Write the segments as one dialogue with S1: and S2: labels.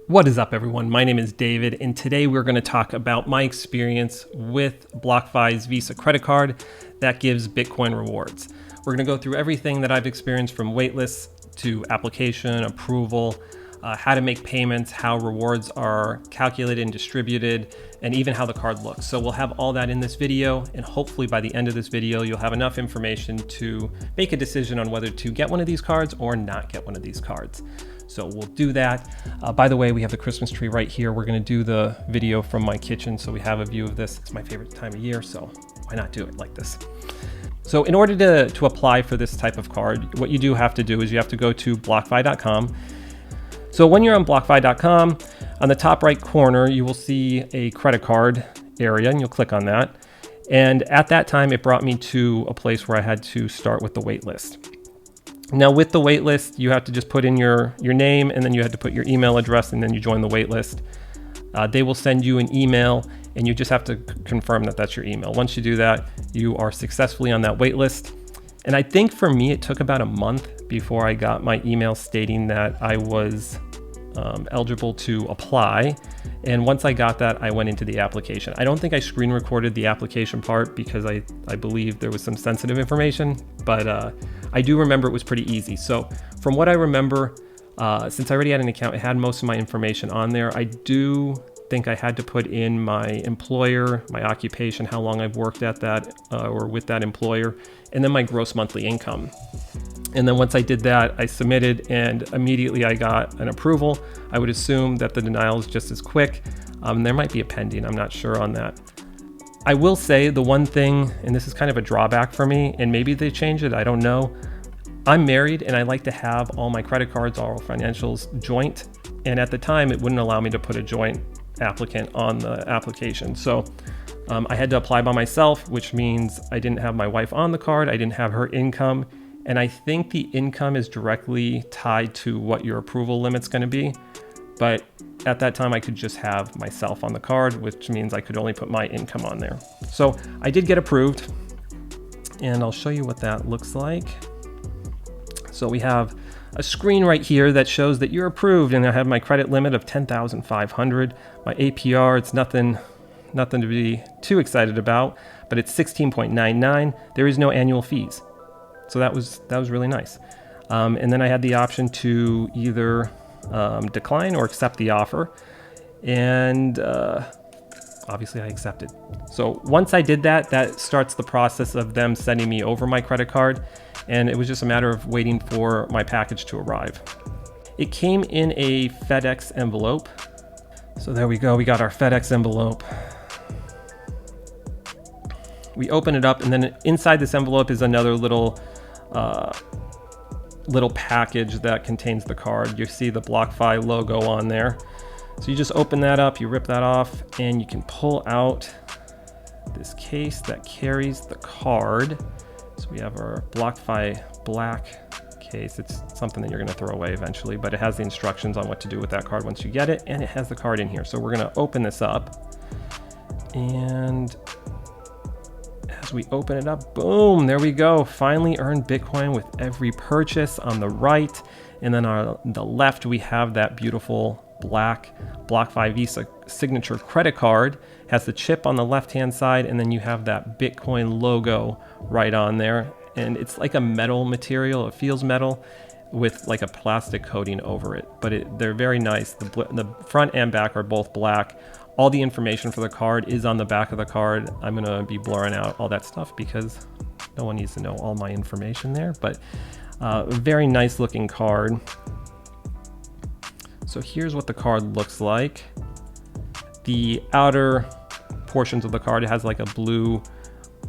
S1: What is up, everyone? My name is David, and today we're going to talk about my experience with Blockfi's Visa credit card that gives Bitcoin rewards. We're going to go through everything that I've experienced from waitlists to application, approval, how to make payments, how rewards are calculated and distributed, and even how the card looks. So we'll have all that in this video, and hopefully by the end of this video, you'll have enough information to make a decision on whether to get one of these cards or not get one of these cards. So we'll do that. By the way, we have the Christmas tree right here. We're going to do the video from my kitchen, so we have a view of this. It's my favorite time of year, so why not do it like this? So in order to apply for this type of card, what you do have to do is you have to go to blockfi.com. So when you're on blockfi.com, on the top right corner, you will see a credit card area, and you'll click on that. And at that time, it brought me to a place where I had to start with the wait list. Now with the wait list, you have to just put in your name, and then you had to put your email address, and then you join the wait list. They will send you an email, and you just have to confirm that that's your email. Once you do that, you are successfully on that wait list. And I think for me, it took about a month before I got my email stating that I was eligible to apply. And once I got that, I went into the application. I don't think I screen recorded the application part because I believe there was some sensitive information, but I do remember it was pretty easy. So from what I remember, since I already had an account, it had most of my information on there. I do think I had to put in my employer, my occupation, how long I've worked at that or with that employer, and then my gross monthly income. And then once I did that, I submitted, and immediately I got an approval. I would assume that the denial is just as quick. There might be a pending, I'm not sure on that. I will say the one thing, and this is kind of a drawback for me, and maybe they changed it, I don't know. I'm married, and I like to have all my credit cards, all financials joint. And at the time, it wouldn't allow me to put a joint applicant on the application. So I had to apply by myself, which means I didn't have my wife on the card. I didn't have her income. And I think the income is directly tied to what your approval limit's going to be. But at that time, I could just have myself on the card, which means I could only put my income on there. So I did get approved, and I'll show you what that looks like. So we have a screen right here that shows that you're approved, and I have my credit limit of $10,500. My APR, it's nothing to be too excited about, but it's 16.99. There is no annual fees. So that was really nice. And then I had the option to either decline or accept the offer. And obviously I accepted. So once I did that, that starts the process of them sending me over my credit card. And it was just a matter of waiting for my package to arrive. It came in a FedEx envelope. So there we go. We got our FedEx envelope. We open it up, and then inside this envelope is another little package that contains the card. You see the Blockfi logo on there. So you just open that up, you rip that off, and you can pull out this case that carries the card. So we have our Blockfi black case. It's something that you're going to throw away eventually, but it has the instructions on what to do with that card once you get it, and it has the card in here. So we're going to open this up, and as we open it up, boom, there we go. Finally earned Bitcoin with every purchase on the right. And then on the left, we have that beautiful black Blockfi Visa signature credit card. Has the chip on the left-hand side, and then you have that Bitcoin logo right on there. And it's like a metal material. It feels metal with like a plastic coating over it, but they're very nice. The front and back are both black. All the information for the card is on the back of the card. I'm going to be blurring out all that stuff because no one needs to know all my information there, but a very nice looking card. So here's what the card looks like. The outer portions of the card, it has like a blue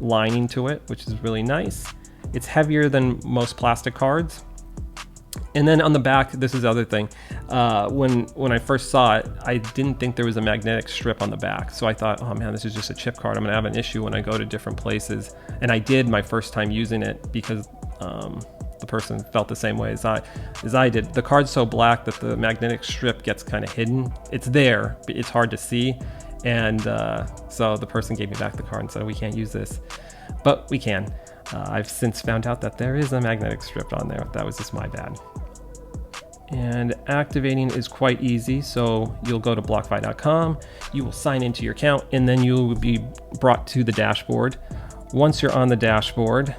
S1: lining to it, which is really nice. It's heavier than most plastic cards. And then on the back, this is the other thing. When I first saw it, I didn't think there was a magnetic strip on the back. So I thought, oh man, this is just a chip card. I'm gonna have an issue when I go to different places. And I did my first time using it because the person felt the same way as I did. The card's so black that the magnetic strip gets kind of hidden. It's there, but it's hard to see. And so the person gave me back the card and said, we can't use this, but we can. I've since found out that there is a magnetic strip on there. That was just my bad. And activating is quite easy. So you'll go to blockfi.com, you will sign into your account, and then you will be brought to the dashboard. Once you're on the dashboard,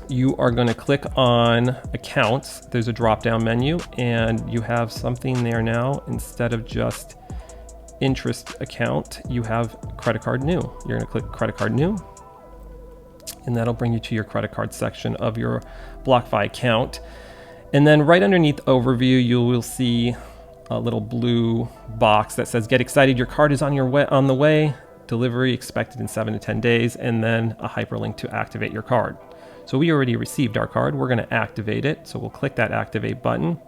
S1: you are going to click on accounts. There's a drop down menu and you have something there now. Instead of just interest account, you have credit card new. You're going to click credit card new, and that'll bring you to your credit card section of your Blockfi account. And then right underneath overview, you will see a little blue box that says get excited, your card is on the way, delivery expected in 7 to 10 days, and then a hyperlink to activate your card. So we already received our card, we're going to activate it. So we'll click that activate button.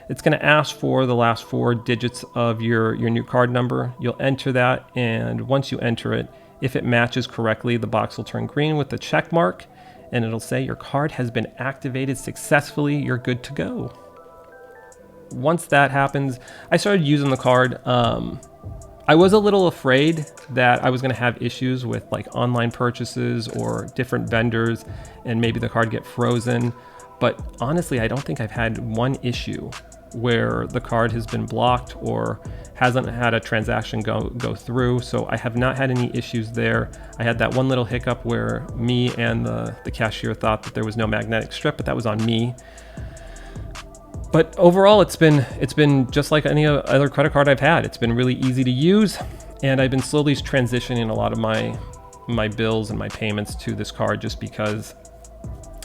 S1: It's going to ask for the last 4 digits of your new card number. You'll enter that, and once you enter it, if it matches correctly, the box will turn green with the check mark, and it'll say your card has been activated successfully, you're good to go. Once that happens, I started using the card. I was a little afraid that I was going to have issues with like online purchases or different vendors and maybe the card get frozen. But honestly, I don't think I've had one issue where the card has been blocked or hasn't had a transaction go through. So I have not had any issues there. I had that one little hiccup where me and the cashier thought that there was no magnetic strip, but that was on me. But overall, it's been just like any other credit card I've had. It's been really easy to use, and I've been slowly transitioning a lot of my bills and my payments to this card just because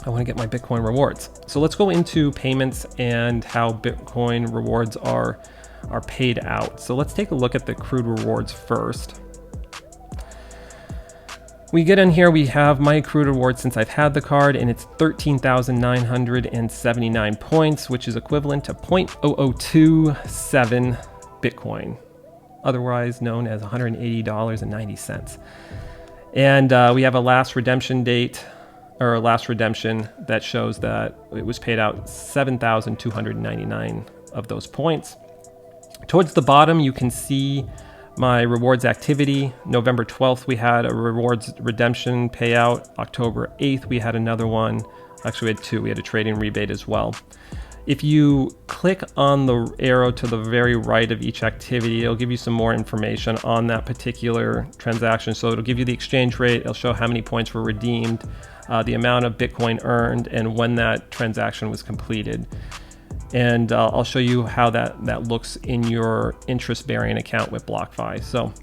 S1: I want to get my Bitcoin rewards. So let's go into payments and how Bitcoin rewards are paid out. So let's take a look at the accrued rewards first. We get in here, we have my accrued rewards since I've had the card, and it's 13,979 points, which is equivalent to 0.0027 Bitcoin, otherwise known as $180.90. And we have a last redemption date, or a last redemption that shows that it was paid out 7,299 of those points. Towards the bottom, you can see my rewards activity. November 12th, we had a rewards redemption payout. October 8th, we had another one. Actually, we had 2. We had a trading rebate as well. If you click on the arrow to the very right of each activity, it'll give you some more information on that particular transaction. So it'll give you the exchange rate, it'll show how many points were redeemed, the amount of Bitcoin earned, and when that transaction was completed. And I'll show you how that looks in your interest-bearing account with Blockfi. So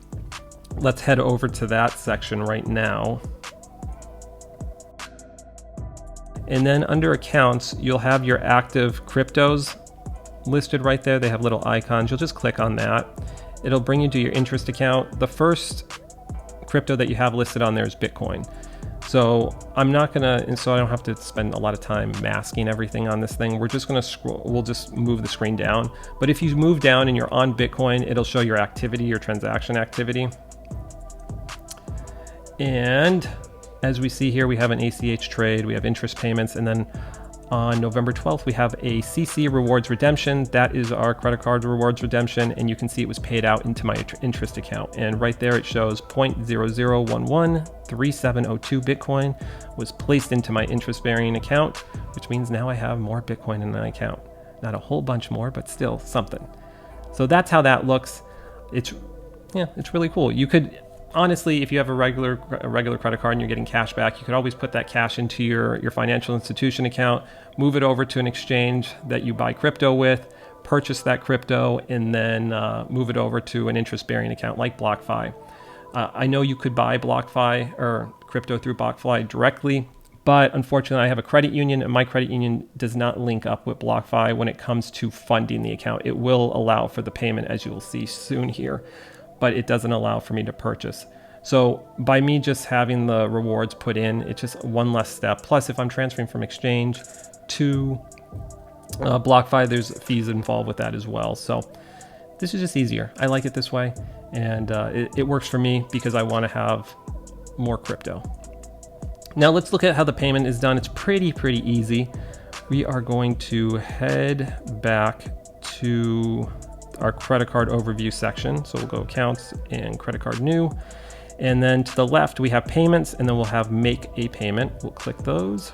S1: let's head over to that section right now. And then under accounts, you'll have your active cryptos listed right there. They have little icons. You'll just click on that. It'll bring you to your interest account. The first crypto that you have listed on there is Bitcoin. So I'm not gonna, and so I don't have to spend a lot of time masking everything on this thing. We're just gonna scroll, we'll just move the screen down. But if you move down and you're on Bitcoin, it'll show your activity, your transaction activity. And as we see here, we have an ACH trade, we have interest payments, and then on November 12th, we have a CC rewards redemption. That is our credit card rewards redemption, and you can see it was paid out into my interest account. And right there it shows 0.00113702 Bitcoin was placed into my interest-bearing account, which means now I have more Bitcoin in my account. Not a whole bunch more, but still something. So that's how that looks. It's really cool. You could, honestly, if you have a regular credit card and you're getting cash back, you could always put that cash into your financial institution account, move it over to an exchange that you buy crypto with, purchase that crypto, and then move it over to an interest-bearing account like Blockfi. I know you could buy Blockfi or crypto through Blockfi directly, but unfortunately I have a credit union, and my credit union does not link up with Blockfi when it comes to funding the account. It will allow for the payment, as you will see soon here, but it doesn't allow for me to purchase. So by me just having the rewards put in, it's just one less step. Plus, if I'm transferring from exchange to Blockfi, there's fees involved with that as well. So this is just easier. I like it this way, and it works for me because I want to have more crypto. Now let's look at how the payment is done. It's pretty easy. We are going to head back to our credit card overview section. So we'll go accounts and credit card new. And then to the left, we have payments, and then we'll have make a payment. We'll click those.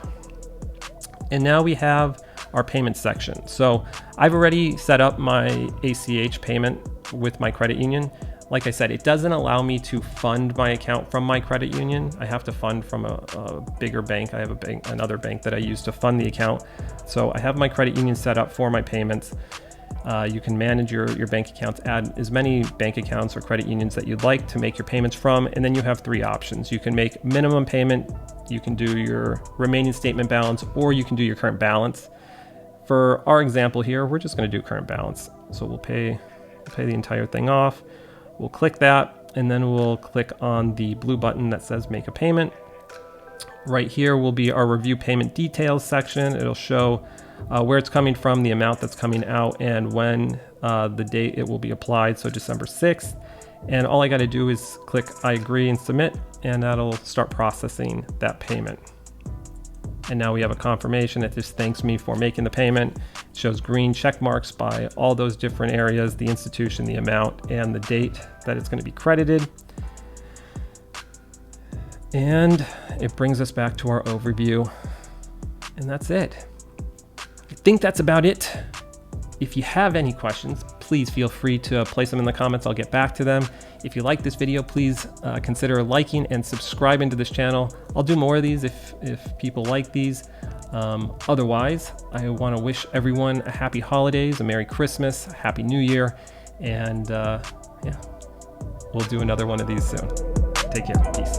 S1: And now we have our payment section. So I've already set up my ACH payment with my credit union. Like I said, it doesn't allow me to fund my account from my credit union. I have to fund from a bigger bank. I have another bank that I use to fund the account. So I have my credit union set up for my payments. You can manage your bank accounts, add as many bank accounts or credit unions that you'd like to make your payments from. And then you have 3 options. You can make minimum payment, you can do your remaining statement balance, or you can do your current balance. For our example here, we're just going to do current balance. So we'll pay the entire thing off. We'll click that, and then we'll click on the blue button that says make a payment. Right here will be our review payment details section. It'll show where it's coming from, the amount that's coming out, and when the date it will be applied, so December 6th. And all I got to do is click I agree and submit, and that'll start processing that payment. And now we have a confirmation that just thanks me for making the payment. It shows green check marks by all those different areas, the institution, the amount, and the date that it's going to be credited. And it brings us back to our overview. And that's it. I think that's about it. If you have any questions, please feel free to place them in the comments. I'll get back to them. If you like this video, please consider liking and subscribing to this channel. I'll do more of these if people like these. Otherwise, I want to wish everyone a happy holidays, a Merry Christmas, a Happy New Year, and yeah, we'll do another one of these soon. Take care. Peace.